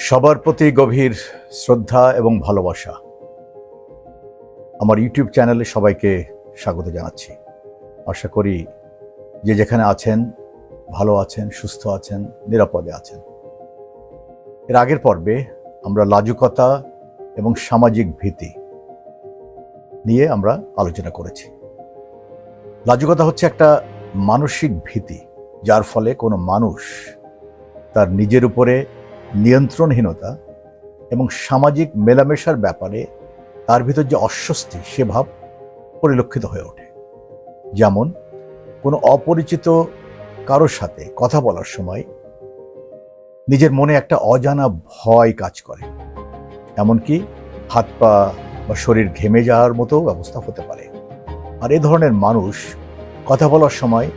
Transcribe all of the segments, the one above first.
সবার প্রতি গভীর শ্রদ্ধা এবং ভালোবাসা। আমার ইউটিউব চ্যানেলে সবাইকে স্বাগত জানাচ্ছি। আশা করি যে যেখানে আছেন ভালো আছেন, সুস্থ আছেন, নিরাপদে আছেন। এর আগের পর্বে আমরা লাজুকতা এবং সামাজিক ভীতি নিয়ে আমরা আলোচনা করেছি। লাজুকতা হচ্ছে একটা মানসিক ভীতি, যার ফলে কোনো মানুষ তার নিজের উপরে নিয়ন্ত্রণহীনতা এবং সামাজিক মেলামেশার ব্যাপারে তার ভিতর যে অস্বস্তি সে ভাব পরিলক্ষিত হয়ে ওঠে। যেমন কোনো অপরিচিত কারোর সাথে কথা বলার সময় নিজের মনে একটা অজানা ভয় কাজ করে, এমনকি হাত পা বা শরীর ঘেমে যাওয়ার মতো ব্যবস্থা হতে পারে। আর এ ধরনের মানুষ কথা বলার সময়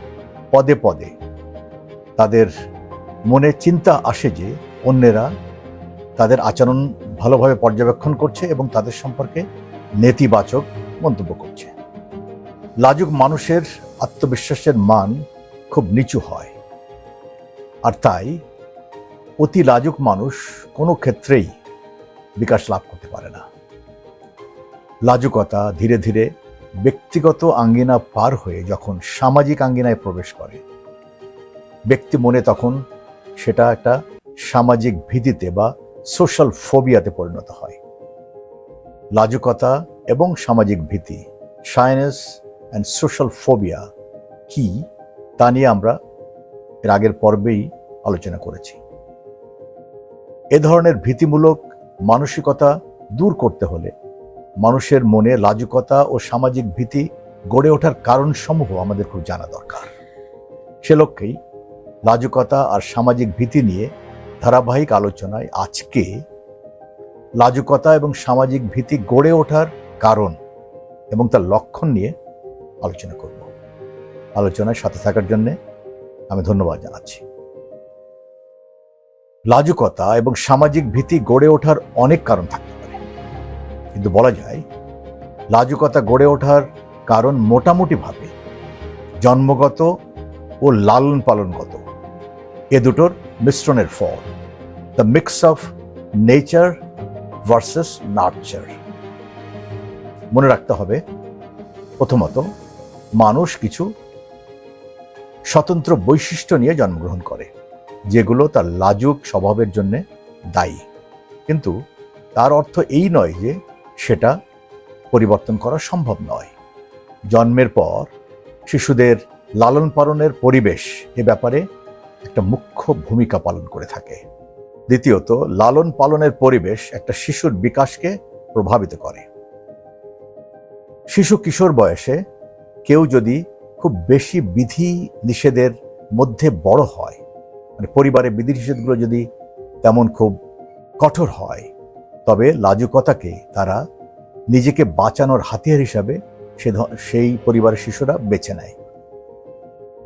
পদে পদে তাদের মনে চিন্তা আসে যে অন্যেরা তাদের আচরণ ভালোভাবে পর্যবেক্ষণ করছে এবং তাদের সম্পর্কে নেতিবাচক মন্তব্য করছে। লাজুক মানুষের আত্মবিশ্বাসের মান খুব নিচু হয়, আর তাই অতি লাজুক মানুষ কোনো ক্ষেত্রেই বিকাশ লাভ করতে পারে না। লাজুকতা ধীরে ধীরে ব্যক্তিগত আঙ্গিনা পার হয়ে যখন সামাজিক আঙ্গিনায় প্রবেশ করে, ব্যক্তি মনে তখন সেটা একটা সামাজিক ভীতিতে বা সোশ্যাল ফোবিয়াতে পরিণত হয়। লাজুকতা এবং সামাজিক ভীতি, শাইনেস অ্যান্ড সোশ্যাল ফোবিয়া কি তা নিয়ে আমরা এর আগের পর্বেই আলোচনা করেছি। এ ধরনের ভীতিমূলক মানসিকতা দূর করতে হলে মানুষের মনে লাজুকতা ও সামাজিক ভীতি গড়ে ওঠার কারণসমূহ আমাদের খুব জানা দরকার। সে লক্ষ্যেই লাজুকতা আর সামাজিক ভীতি নিয়ে ধারাবাহিক আলোচনায় আজকে লাজুকতা এবং সামাজিক ভীতি গড়ে ওঠার কারণ এবং তার লক্ষণ নিয়ে আলোচনা করব। আলোচনায় সাথে থাকার জন্য আমি ধন্যবাদ জানাচ্ছি। লাজুকতা এবং সামাজিক ভীতি গড়ে ওঠার অনেক কারণ থাকতে পারে, কিন্তু বলা যায় লাজুকতা গড়ে ওঠার কারণ মোটামুটিভাবে জন্মগত ও লালন পালনগত, এ দুটোর মিশ্রণের ফল, the mix of nature versus nurture. মনে রাখতে হবে, প্রথমত মানুষ কিছু স্বতন্ত্র বৈশিষ্ট্য নিয়ে জন্মগ্রহণ করে যেগুলো তার লাজুক স্বভাবের জন্য দায়ী, কিন্তু তার অর্থ এই নয় যে সেটা পরিবর্তন করা সম্ভব নয়। জন্মের পর শিশুদের লালন পালনের পরিবেশ এ ব্যাপারে একটা মুখ্য ভূমিকা পালন করে থাকে। দ্বিতীয়ত, লালন পালনের পরিবেশ একটা শিশুর বিকাশকে প্রভাবিত করে। শিশু কিশোর বয়সে কেউ যদি খুব বেশি বিধি নিষেধের মধ্যে বড় হয়, মানে পরিবারের বিধিনিষেধগুলো যদি তেমন খুব কঠোর হয়, তবে লাজুকতাকে তারা নিজেকে বাঁচানোর হাতিয়ার হিসাবে সেই পরিবারের শিশুরা বেছে নেয়।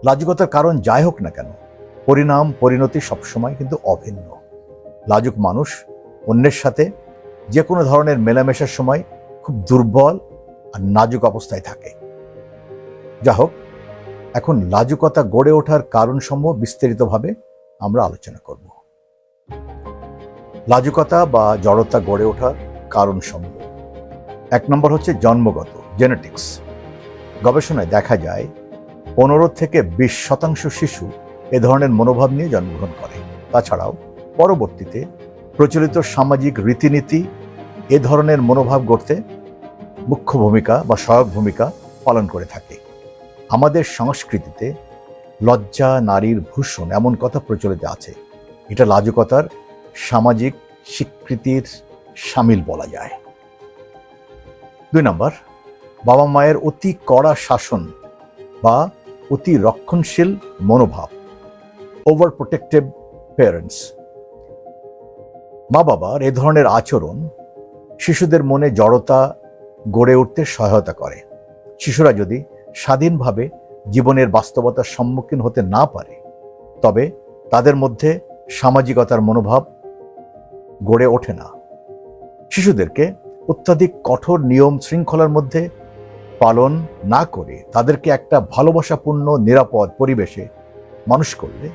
লাজুকতার কারণ যাই হোক না কেন, পরিণাম পরিণতি সবসময় কিন্তু অভিন্ন। লাজুক মানুষ অন্যের সাথে যে কোনো ধরনের মেলামেশার সময় খুব দুর্বল আর নাজুক অবস্থায় থাকে। যা হোক, এখন লাজুকতা গড়ে ওঠার কারণসমূহ বিস্তারিতভাবে আমরা আলোচনা করব। লাজুকতা বা জড়তা গড়ে ওঠার কারণসমূহ। 1 নম্বর হচ্ছে জন্মগত, জেনেটিক্স। গবেষণায় দেখা যায় 15 থেকে 20% শিশু এ ধরনের মনোভাব নিয়ে জন্মগ্রহণ করে। তাছাড়াও পরবর্তীতে প্রচলিত সামাজিক রীতিনীতি এ ধরনের মনোভাব গড়তে মুখ্য ভূমিকা বা সহায়ক ভূমিকা পালন করে থাকে। আমাদের সংস্কৃতিতে লজ্জা নারীর ভূষণ এমন কথা প্রচলিত আছে, এটা লাজুকতার সামাজিক স্বীকৃতির শামিল বলা যায়। 2 নম্বর, বাবা মায়ের অতি কড়া শাসন বা অতি রক্ষণশীল মনোভাব, ওভার প্রোটেক্টিভ প্যারেন্টস। মা বাবার এ ধরনের আচরণ শিশুদের মনে জড়তা গড়ে উঠতে সহায়তা করে। শিশুরা যদি স্বাধীনভাবে জীবনের বাস্তবতার সম্মুখীন হতে না পারে, তবে তাদের মধ্যে সামাজিকতার মনোভাব গড়ে ওঠে না। শিশুদেরকে অত্যাধিক কঠোর নিয়ম শৃঙ্খলার মধ্যে পালন না করে তাদেরকে একটা ভালোবাসাপূর্ণ নিরাপদ পরিবেশে মানুষ করলে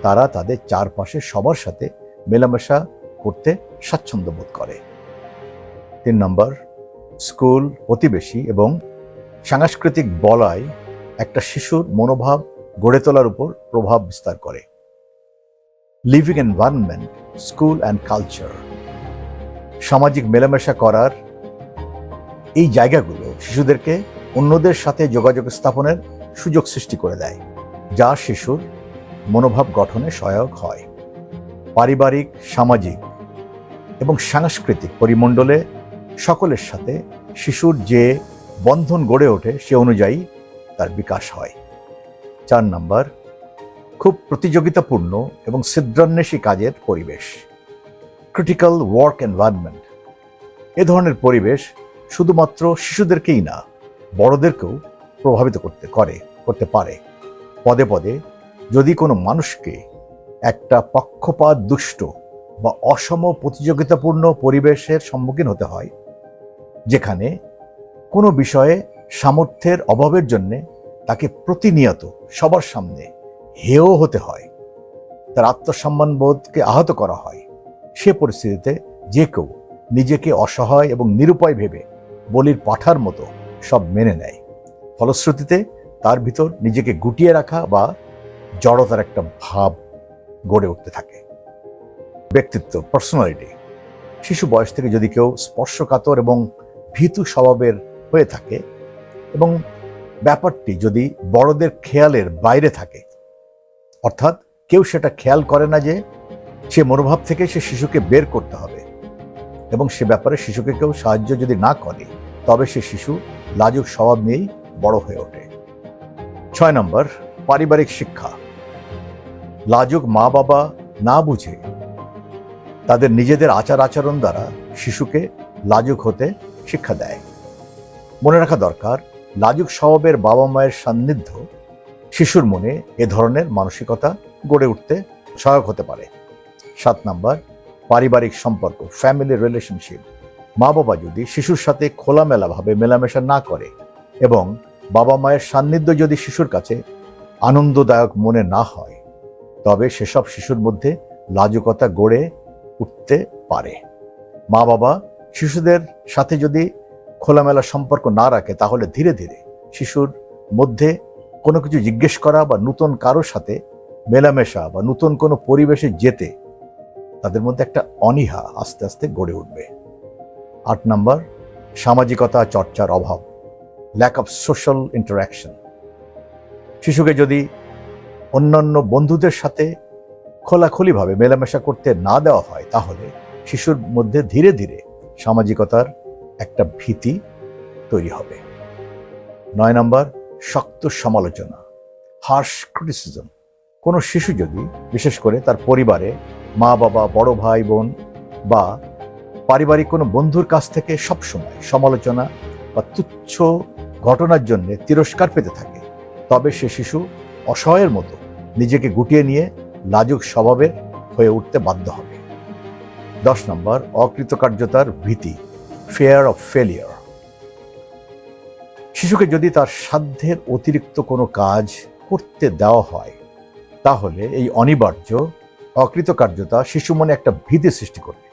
তারা তাদের চারপাশে সবার সাথে মেলামেশা করতে স্বাচ্ছন্দ্য বোধ করে। 3 নম্বর, স্কুল, প্রতিবেশী এবং সাংস্কৃতিক বলয় একটা শিশুর মনোভাব গড়ে তোলার উপর প্রভাব বিস্তার করে। Living environment, school and culture, সামাজিক মেলামেশা করার এই জায়গাগুলো শিশুদেরকে অন্যদের সাথে যোগাযোগ স্থাপনের সুযোগ সৃষ্টি করে দেয়, যা শিশুর মনোভাব গঠনে সহায়ক হয়। পারিবারিক, সামাজিক এবং সাংস্কৃতিক পরিমণ্ডলে সকলের সাথে শিশুর যে বন্ধন গড়ে ওঠে সে অনুযায়ী তার বিকাশ হয়। 4 নম্বর, খুব প্রতিযোগিতাপূর্ণ এবং ছিদ্রান্বেষী কাজের পরিবেশ, ক্রিটিক্যাল ওয়ার্ক এনভায়রনমেন্ট। এ ধরনের পরিবেশ শুধুমাত্র শিশুদেরকেই না, বড়দেরকেও প্রভাবিত করতে পারে। পদে পদে যদি কোনো মানুষকে একটা পক্ষপাত দুষ্ট বা অসম প্রতিযোগিতাপূর্ণ পরিবেশের সম্মুখীন হতে হয়, যেখানে কোনো বিষয়ে সামর্থ্যের অভাবের জন্য তাকে প্রতিনিয়ত সবার সামনে হেয় হতে হয়, তার আত্মসম্মান বোধকে আহত করা হয়, সে পরিস্থিতিতে যে কেউ নিজেকে অসহায় এবং নিরুপায় ভেবে বলির পাঁঠার মতো সব মেনে নেয়। ফলশ্রুতিতে তার ভিতর নিজেকে গুটিয়ে রাখা বা জড়তার একটা ভাব গড়ে উঠতে থাকে। ব্যক্তিত্ব, পার্সোনালিটি, শিশু বয়স থেকে যদি কেউ স্পর্শকাতর এবং ভীতু স্বভাবের হয়ে থাকে এবং ব্যাপারটি যদি বড়দের খেয়ালের বাইরে থাকে, অর্থাৎ কেউ সেটা খেয়াল করে না যে সে মনোভাব থেকে সে শিশুকে বের করতে হবে এবং সে ব্যাপারে শিশুকে কেউ সাহায্য যদি না করে, তবে সে শিশু লাজুক স্বভাব নিয়েই বড় হয়ে ওঠে। 6 নম্বর, পারিবারিক শিক্ষা। লাজুক মা বাবা না বুঝে তাদের নিজেদের আচার আচরণ দ্বারা শিশুকে লাজুক হতে শিক্ষা দেয়। মনে রাখা দরকার, লাজুক স্বভাবের বাবা মায়ের সান্নিধ্য শিশুর মনে এ ধরনের মানসিকতা গড়ে উঠতে সহায়ক হতে পারে। 7 নম্বর, পারিবারিক সম্পর্ক, ফ্যামিলি রিলেশনশিপ। মা বাবা যদি শিশুর সাথে খোলামেলাভাবে মেলামেশা না করে এবং বাবা মায়ের সান্নিধ্য যদি শিশুর কাছে আনন্দদায়ক মনে না হয়, তবে সেসব শিশুর মধ্যে লাজুকতা গড়ে উঠতে পারে। মা বাবা শিশুদের সাথে যদি খোলামেলা সম্পর্ক না রাখে, তাহলে ধীরে ধীরে শিশুর মধ্যে কোনো কিছু জিজ্ঞেস করা বা নতুন কারোর সাথে মেলামেশা বা নতুন কোনো পরিবেশে যেতে তাদের মধ্যে একটা অনীহা আস্তে আস্তে গড়ে উঠবে। 8 নম্বর, সামাজিকতা চর্চার অভাব, ল্যাক অফ সোশ্যাল ইন্টারাকশন। শিশুকে যদি অন্যান্য বন্ধুদের সাথে খোলাখুলিভাবে মেলামেশা করতে না দেওয়া হয়, তাহলে শিশুর মধ্যে ধীরে ধীরে সামাজিকতার একটা ভীতি তৈরি হবে। 9 নম্বর, শক্ত সমালোচনা, হার্শ ক্রিটিসিজম। কোনো শিশু যদি বিশেষ করে তার পরিবারে মা বাবা, বড় ভাই বোন বা পারিবারিক কোনো বন্ধুর কাছ থেকে সবসময় সমালোচনা বা তুচ্ছ ঘটনার জন্য তিরস্কার পেতে থাকে, তবে সে শিশু অসহায়ের মতো নিজেকে গুটিয়ে নিয়ে লাজুক স্বভাবের হয়ে উঠতে বাধ্য হবে। 10 নম্বর, অকৃতকার্যতার ভীতি, ফিয়ার অফ ফেলিয়ার। শিশুকে যদি তার সাধ্যের অতিরিক্ত কোনো কাজ করতে দেওয়া হয়, তাহলে এই অনিবার্য অকৃতকার্যতা শিশু মনে একটা ভীতি সৃষ্টি করবে।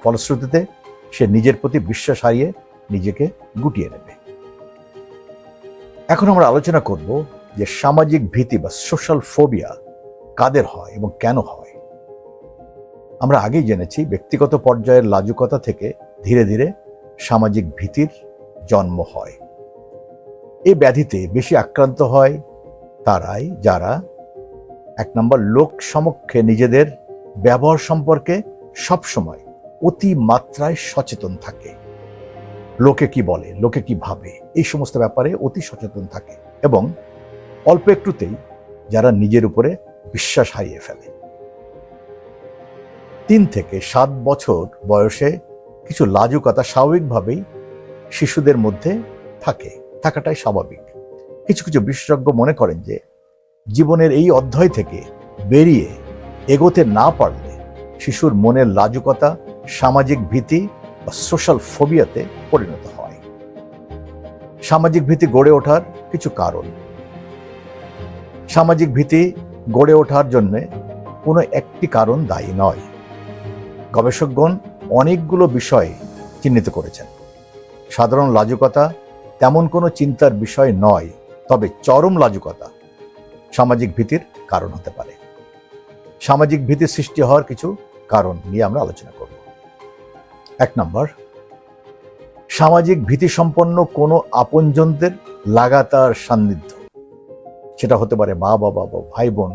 ফলশ্রুতিতে সে নিজের প্রতি বিশ্বাস হারিয়ে নিজেকে গুটিয়ে নেবে। এখন আমরা আলোচনা করব যে সামাজিক ভীতি বা সোশ্যাল ফোবিয়া কাদের হয় এবং কেন হয়। আমরা আগেই জেনেছি, ব্যক্তিগত পর্যায়ের লাজুকতা থেকে ধীরে ধীরে সামাজিক ভীতির জন্ম হয়। এই ব্যাধিতে বেশি আক্রান্ত হয় তারাই যারা 1 নম্বর, লোক সমক্ষে নিজেদের ব্যবহার সম্পর্কে সবসময় অতি মাত্রায় সচেতন থাকে। লোকে কি বলে, লোকে কি ভাবে, এই সমস্ত ব্যাপারে অতি সচেতন থাকে এবং অল্প একটুতেই যারা নিজের উপরে বিশ্বাস হারিয়ে ফেলে। 3 থেকে 7 বছর বয়সে কিছু লাজুকতা স্বাভাবিকভাবেই শিশুদের মধ্যে থাকাটাই স্বাভাবিক। কিছু কিছু বিশেষজ্ঞ মনে করেন যে জীবনের এই অধ্যায় থেকে বেরিয়ে এগোতে না পারলে শিশুর মনের লাজুকতা সামাজিক ভীতি বা সোশ্যাল ফোবিয়াতে পরিণত হয়। সামাজিক ভীতি গড়ে ওঠার কিছু কারণ। সামাজিক ভীতি গড়ে ওঠার জন্য কোনো একটি কারণ দায়ী নয়। গবেষকগণ অনেকগুলো বিষয় চিহ্নিত করেছেন। সাধারণ লাজুকতা তেমন কোনো চিন্তার বিষয় নয়, তবে চরম লাজুকতা সামাজিক ভীতির কারণ হতে পারে। সামাজিক ভীতি সৃষ্টি হওয়ার কিছু কারণ নিয়ে আমরা আলোচনা করব। 1 নম্বর, সামাজিক ভীতি সম্পন্ন কোনো আপনজনদের লাগাতার সান্নিধ্য। সেটা হতে পারে মা বাবা বা ভাই বোন।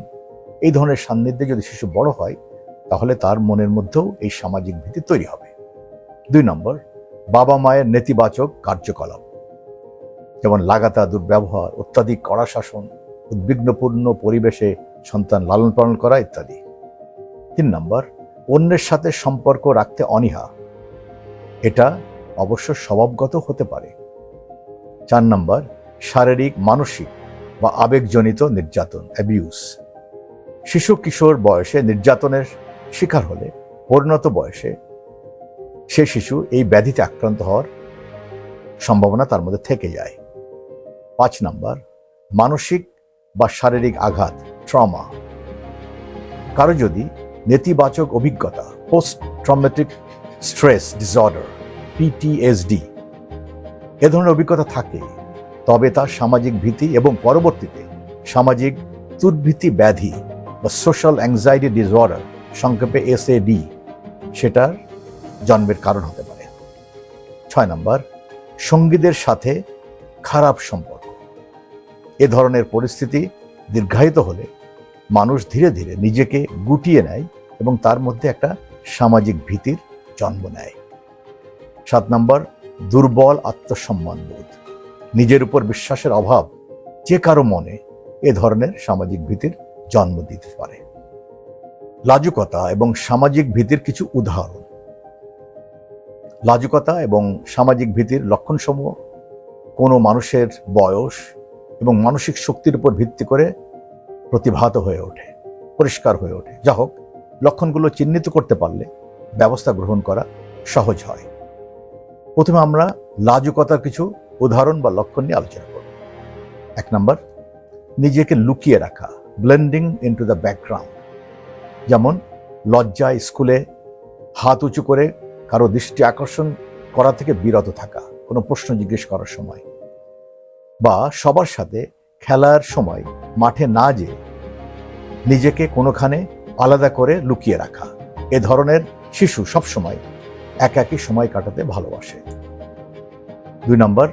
এই ধরনের সান্নিধ্যে যদি শিশু বড় হয়, তাহলে তার মনের মধ্যেও এই সামাজিক ভীতি তৈরি হবে। 2 নম্বর, বাবা মায়ের নেতিবাচক কার্যকলাপ, যেমন লাগাতার দুর্ব্যবহার, অত্যাধিক কড়া শাসন, উদ্বিগ্নপূর্ণ পরিবেশে সন্তান লালন পালন করা ইত্যাদি। 3 নম্বর, অন্যের সাথে সম্পর্ক রাখতে অনীহা। এটা অবশ্য স্বভাবগত হতে পারে। 4 নম্বর, শারীরিক, মানসিক বা আবেগজনিত নির্যাতন, অ্যাবিউজ। শিশু কিশোর বয়সে নির্যাতনের শিকার হলে পরিণত বয়সে সে শিশু এই ব্যাধিতে আক্রান্ত হওয়ার সম্ভাবনা তার মধ্যে থেকে যায়। 5 নম্বর, মানসিক বা শারীরিক আঘাত, ট্রমা। কারো যদি নেতিবাচক অভিজ্ঞতা, post traumatic stress disorder, PTSD, এ ধরনের অভিজ্ঞতা থাকে, তবে তার সামাজিক ভীতি এবং পরবর্তীতে সামাজিক দুর্ভীতি ব্যাধি বা সোশ্যাল অ্যাংজাইটি ডিসঅর্ডার, সংক্ষেপে এসএডি, সেটার জন্মের কারণ হতে পারে। 6 নম্বর, সঙ্গীদের সাথে খারাপ সম্পর্ক। এ ধরনের পরিস্থিতি দীর্ঘায়িত হলে মানুষ ধীরে ধীরে নিজেকে গুটিয়ে নেয় এবং তার মধ্যে একটা সামাজিক ভীতির জন্ম নেয়। 7 নম্বর, দুর্বল আত্মসম্মান বোধ। নিজের উপর বিশ্বাসের অভাব যে কারো মনে এ ধরনের সামাজিক ভীতির জন্ম দিতে পারে। লাজুকতা এবং সামাজিক ভীতির কিছু উদাহরণ। লাজুকতা এবং সামাজিক ভীতির লক্ষণসমূহ কোনো মানুষের বয়স এবং মানসিক শক্তির উপর ভিত্তি করে প্রতিভাত হয়ে ওঠে, পরিষ্কার হয়ে ওঠে। যা হোক, লক্ষণগুলো চিহ্নিত করতে পারলে ব্যবস্থা গ্রহণ করা সহজ হয়। প্রথমে আমরা লাজুকতার কিছু উদাহরণ বা লক্ষণ নিয়ে আলোচনা করব। 1 নম্বর, নিজেকে লুকিয়ে রাখা, ব্লেন্ডিং ইনটু দ্য ব্যাকগ্রাউন্ড। যেমন লজ্জায় স্কুলে হাত উঁচু করে কারো দৃষ্টি আকর্ষণ করা থেকে বিরত থাকা কোনো প্রশ্ন জিজ্ঞেস করার সময়, বা সবার সাথে খেলার সময় মাঠে না যেয়ে নিজেকে কোনোখানে আলাদা করে লুকিয়ে রাখা। এ ধরনের শিশু সবসময় একাকী সময় কাটাতে ভালোবাসে। 2 নম্বর,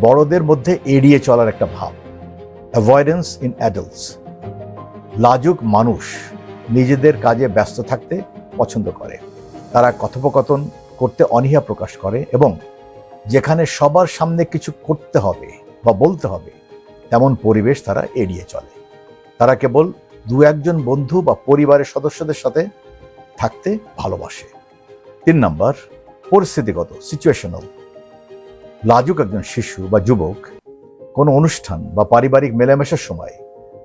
বড়দের মধ্যে এড়িয়ে চলার একটা ভাব, অ্যাভয়েডেন্স ইন অ্যাডাল্টস। লাজুক মানুষ নিজেদের কাজে ব্যস্ত থাকতে পছন্দ করে। তারা কথোপকথন করতে অনীহা প্রকাশ করে এবং যেখানে সবার সামনে কিছু করতে হবে বা বলতে হবে তেমন পরিবেশ তারা এড়িয়ে চলে। তারা কেবল 2-1 জন বন্ধু বা পরিবারের সদস্যদের সাথে থাকতে ভালোবাসে। 3 নম্বর, পরিস্থিতিগত, সিচুয়েশনাল। লাজুক একজন শিশু বা যুবক কোনো অনুষ্ঠান বা পারিবারিক মেলামেশার সময়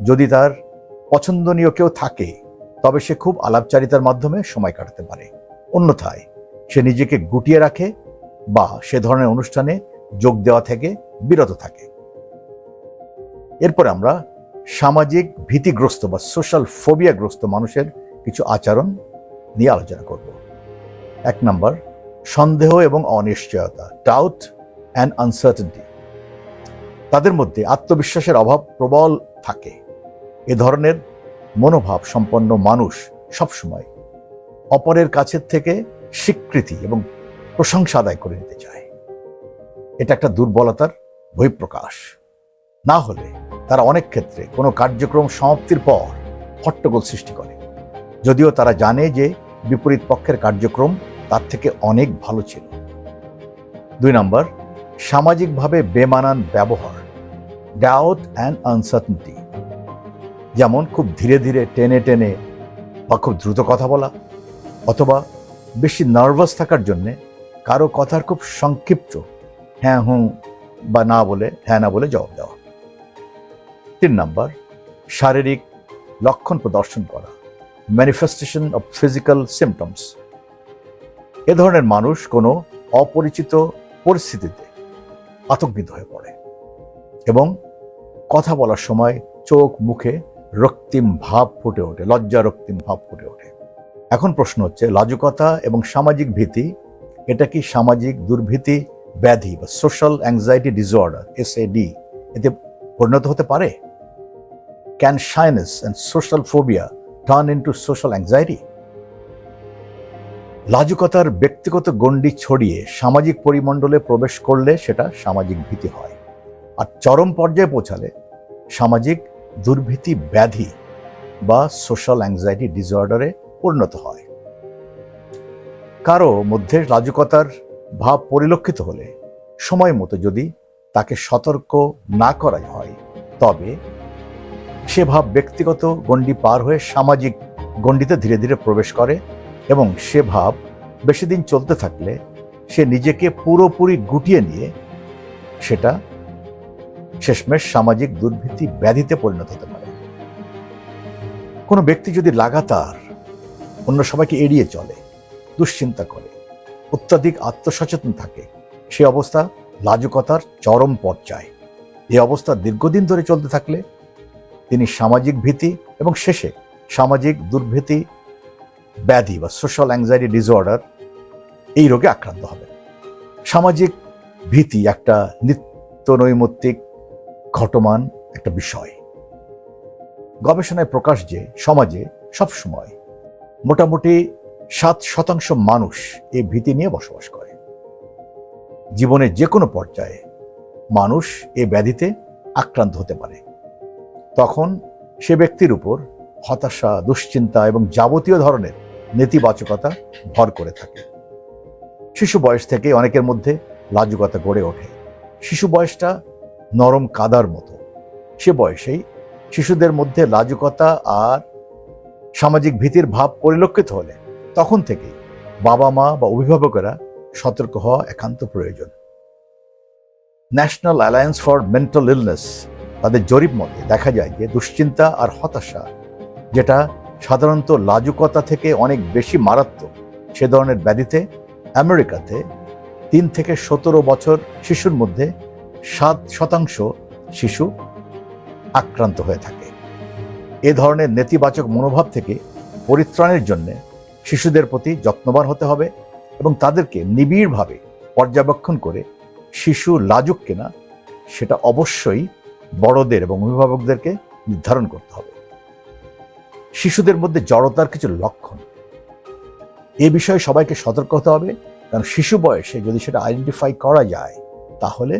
যদি তার পছন্দনীয় কেউ থাকে, তবে সে খুব আলাপচারিতার মাধ্যমে সময় কাটাতে পারে। অন্যথায় সে নিজেকে গুটিয়ে রাখে বা সে ধরনের অনুষ্ঠানে যোগ দেওয়া থেকে বিরত থাকে। এরপর আমরা সামাজিক ভীতিগ্রস্ত বা সোশ্যাল ফোবিয়াগ্রস্ত মানুষের কিছু আচরণ নিয়ে আলোচনা করব। 1 নম্বর, সন্দেহ এবং অনিশ্চয়তা, ডাউট অ্যান্ড আনসার্টেনটি। তাদের মধ্যে আত্মবিশ্বাসের অভাব প্রবল থাকে। এ ধরনের মনোভাব সম্পন্ন মানুষ সবসময় অপরের কাছের থেকে স্বীকৃতি এবং প্রশংসা আদায় করে নিতে চায়। এটা একটা দুর্বলতার বহিঃপ্রকাশ। না হলে তারা অনেক ক্ষেত্রে কোনো কার্যক্রম সমাপ্তির পর হট্টগোল সৃষ্টি করে, যদিও তারা জানে যে বিপরীত পক্ষের কার্যক্রম তার থেকে অনেক ভালো ছিল। 2 নম্বর, সামাজিকভাবে বেমানান ব্যবহার, ডাউট অ্যান্ড আনসার্টেনটি। যেমন খুব ধীরে ধীরে, টেনে টেনে বা খুব দ্রুত কথা বলা, অথবা বেশি নার্ভাস থাকার জন্যে কারো কথার খুব সংক্ষিপ্ত হ্যাঁ হুঁ বা না বলে, হ্যাঁ না বলে জবাব দেওয়া। 3 নম্বর, শারীরিক লক্ষণ প্রদর্শন করা, ম্যানিফেস্টেশন অফ ফিজিক্যাল সিমটমস। এ ধরনের মানুষ কোনো অপরিচিত পরিস্থিতিতে আতঙ্কিত হয়ে পড়ে এবং কথা বলার সময় চোখ মুখে রক্তিম ভাব ফুটে ওঠে, লজ্জা রক্তিম ভাব ফুটে ওঠে। এখন প্রশ্ন হচ্ছে, লাজুকতা এবং সামাজিক ভীতি এটা কি সামাজিক দুর্ভীতি ব্যাধি বা সোশ্যাল অ্যাংজাইটি ডিসঅর্ডার SAD এতে পরিণত হতে পারে? Can shyness and social phobia turn into social anxiety? লাজুকতার ব্যক্তিগত গণ্ডি ছড়িয়ে সামাজিক পরিমণ্ডলে প্রবেশ করলে সেটা সামাজিক ভীতি হয়, আর চরম পর্যায়ে পৌঁছালে সামাজিক দুর্ভীতি ব্যাধি বা সোশ্যাল অ্যাংজাইটি ডিসঅর্ডারে পরিণত হয়। কারো মধ্যে লাজুকতার ভাব পরিলক্ষিত হলে সময় মতো যদি তাকে সতর্ক না করা হয়, তবে সে ভাব ব্যক্তিগত গণ্ডি পার হয়ে সামাজিক গণ্ডিতে ধীরে ধীরে প্রবেশ করে, এবং সে ভাব বেশি দিন চলতে থাকলে সে নিজেকে পুরোপুরি গুটিয়ে নিয়ে সেটা শেষমেশ সামাজিক দুর্ভীতি ব্যাধিতে পরিণত হতে পারে। কোনো ব্যক্তি যদি লাগাতার অন্য সবাইকে এড়িয়ে চলে, দুশ্চিন্তা করে, অত্যাধিক আত্মসচেতন থাকে, সে অবস্থা লাজুকতার চরম পর্যায়। এই অবস্থা দীর্ঘদিন ধরে চলতে থাকলে তিনি সামাজিক ভীতি এবং শেষে সামাজিক দুর্ভীতি ব্যাধি বা সোশ্যাল অ্যাংজাইটি ডিসঅর্ডার এই রোগে আক্রান্ত হবেন। সামাজিক ভীতি একটা নিত্য নৈমিত্তিক ঘটমান একটা বিষয়। গবেষণায় প্রকাশ যে সমাজে সবসময় মোটামুটি 7% মানুষ এই ভীতি নিয়ে বসবাস করে। জীবনের যে কোনো পর্যায়ে মানুষ এই ব্যাধিতে আক্রান্ত হতে পারে। তখন সে ব্যক্তির উপর হতাশা, দুশ্চিন্তা এবং যাবতীয় ধরনের নেতিবাচকতা ভর করে থাকে। শিশু বয়স থেকে অনেকের মধ্যে লাজুকতা গড়ে ওঠে। শিশু বয়সটা নরম কাদার মতো। সে বয়সেই শিশুদের মধ্যে লাজুকতা আর সামাজিক ভীতির ভাব পরিলক্ষিত হলে তখন থেকেই বাবা মা বা অভিভাবকেরা সতর্ক হওয়া একান্ত প্রয়োজন। National alliance for mental illness তাদের জরিপ মতে দেখা যায় যে দুশ্চিন্তা আর হতাশা, যেটা সাধারণত লাজুকতা থেকে অনেক বেশি মারাত্মক, সে ধরনের ব্যাধিতে আমেরিকাতে 3 থেকে 17 বছর শিশুর মধ্যে 7% শিশু আক্রান্ত হয়ে থাকে। এ ধরনের নেতিবাচক মনোভাব থেকে পরিত্রাণের জন্য শিশুদের প্রতি যত্নবান হতে হবে এবং তাদেরকে নিবিড়ভাবে পর্যবেক্ষণ করে শিশু লাজুক কিনা সেটা অবশ্যই বড়দের এবং অভিভাবকদেরকে নির্ধারণ করতে হবে। শিশুদের মধ্যে জড়তার কিছু লক্ষণ, এ বিষয়ে সবাইকে সতর্ক হতে হবে, কারণ শিশু বয়সে যদি সেটা আইডেন্টিফাই করা যায় তাহলে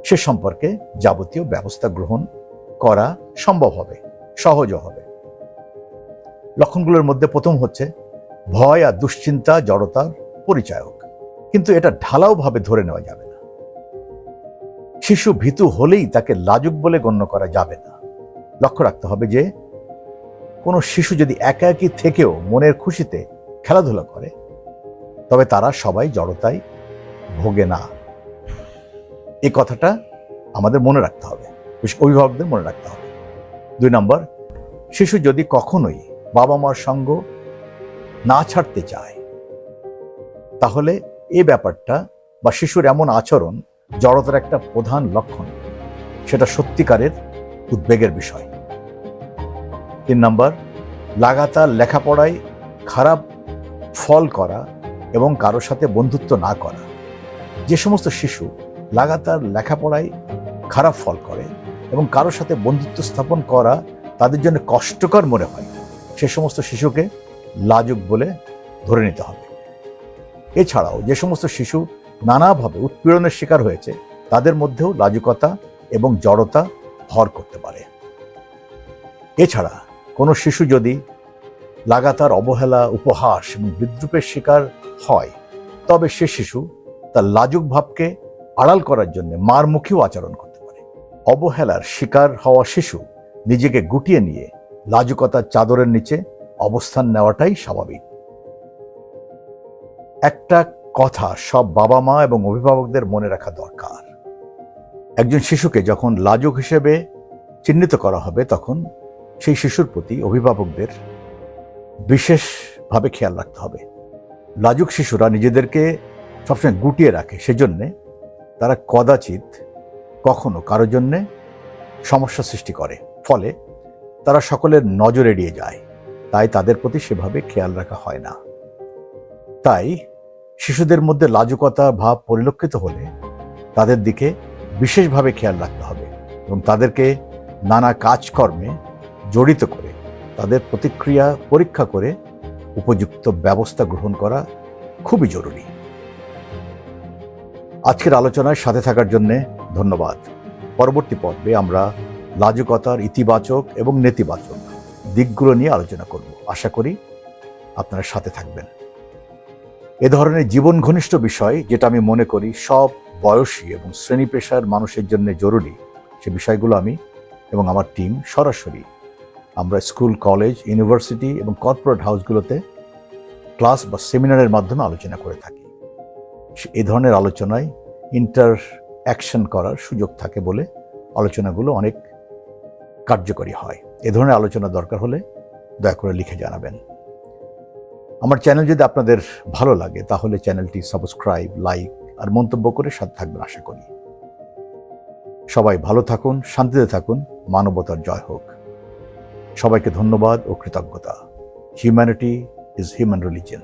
সে সম্পর্কে যাবতীয় ব্যবস্থা গ্রহণ করা সম্ভব হবে, সহজও হবে। লক্ষণগুলোর মধ্যে প্রথম হচ্ছে ভয় আর দুশ্চিন্তা জড়তার পরিচায়ক, কিন্তু এটা ঢালাওভাবে ধরে নেওয়া যাবে না। শিশু ভীতু হলেই তাকে লাজুক বলে গণ্য করা যাবে না। লক্ষ্য রাখতে হবে যে কোনো শিশু যদি একাকী থেকেও মনের খুশিতে খেলাধুলা করে, তবে তারা সবাই জড়তায় ভোগে না। এই কথাটা আমাদের মনে রাখতে হবে, অভিভাবকদের মনে রাখতে হবে। 2 নম্বর, শিশু যদি কখনোই বাবা মার সঙ্গ না ছাড়তে চায়, তাহলে এই ব্যাপারটা বা শিশুর এমন আচরণ জড়তার একটা প্রধান লক্ষণ, সেটা সত্যিকারের উদ্বেগের বিষয়। 3 নম্বর, লাগাতার লেখাপড়ায় খারাপ ফল করা এবং কারোর সাথে বন্ধুত্ব না করা। যে সমস্ত শিশু লাগাতার লেখাপড়ায় খারাপ ফল করে এবং কারোর সাথে বন্ধুত্ব স্থাপন করা তাদের জন্য কষ্টকর মনে হয়, সে সমস্ত শিশুকে লাজুক বলে ধরে নিতে হবে। এছাড়াও যে সমস্ত শিশু নানাভাবে উৎপীড়নের শিকার হয়েছে, তাদের মধ্যেও লাজুকতা এবং জড়তা ভর করতে পারে। এছাড়া কোনো শিশু যদি লাগাতার অবহেলা, উপহাস এবং বিদ্রূপের শিকার হয়, তবে সে শিশু তার লাজুক ভাবকে আড়াল করার জন্য মারমুখীও আচরণ করতে পারে। অবহেলার শিকার হওয়া শিশু নিজেকে গুটিয়ে নিয়ে লাজুকতার চাদরের নিচে অবস্থান নেওয়াটাই স্বাভাবিক। একটা কথা সব বাবা মা এবং অভিভাবকদের মনে রাখা দরকার, একজন শিশুকে যখন লাজুক হিসেবে চিহ্নিত করা হবে, তখন সেই শিশুর প্রতি অভিভাবকদের বিশেষভাবে খেয়াল রাখতে হবে। লাজুক শিশুরা নিজেদেরকে সবসময় গুটিয়ে রাখে, সেজন্য তারা কদাচিৎ কখনো কারোর জন্যে সমস্যা সৃষ্টি করে, ফলে তারা সকলের নজর এড়িয়ে যায়। তাই তাদের প্রতি সেভাবে খেয়াল রাখা হয় না। তাই শিশুদের মধ্যে লাজুকতা ভাব পরিলক্ষিত হলে তাদের দিকে বিশেষভাবে খেয়াল রাখতে হবে এবং তাদেরকে নানা কাজকর্মে জড়িত করে তাদের প্রতিক্রিয়া পরীক্ষা করে উপযুক্ত ব্যবস্থা গ্রহণ করা খুবই জরুরি। আজকের আলোচনায় সাথে থাকার জন্য ধন্যবাদ। পরবর্তী পর্বে আমরা লাজুকতার ইতিবাচক এবং নেতিবাচক দিকগুলো নিয়ে আলোচনা করব। আশা করি আপনারা সাথে থাকবেন। এ ধরনের জীবন ঘনিষ্ঠ বিষয়, যেটা আমি মনে করি সব বয়সী এবং শ্রেণী পেশার মানুষের জন্য জরুরি, সে বিষয়গুলো আমি এবং আমার টিম সরাসরি আমরা স্কুল, কলেজ, ইউনিভার্সিটি এবং কর্পোরেট হাউসগুলোতে ক্লাস বা সেমিনারের মাধ্যমে আলোচনা করে থাকি। এই ধরনের আলোচনায় অ্যাকশন করার সুযোগ থাকে বলে আলোচনাগুলো অনেক কার্যকরী হয়। এ ধরনের আলোচনা দরকার হলে দয়া করে লিখে জানাবেন। আমার চ্যানেল যদি আপনাদের ভালো লাগে তাহলে চ্যানেলটি সাবস্ক্রাইব, লাইক আর মন্তব্য করে সাথে থাকবেন আশা করি। সবাই ভালো থাকুন, শান্তিতে থাকুন, মানবতার জয় হোক। সবাইকে ধন্যবাদ ও কৃতজ্ঞতা। Humanity is human religion.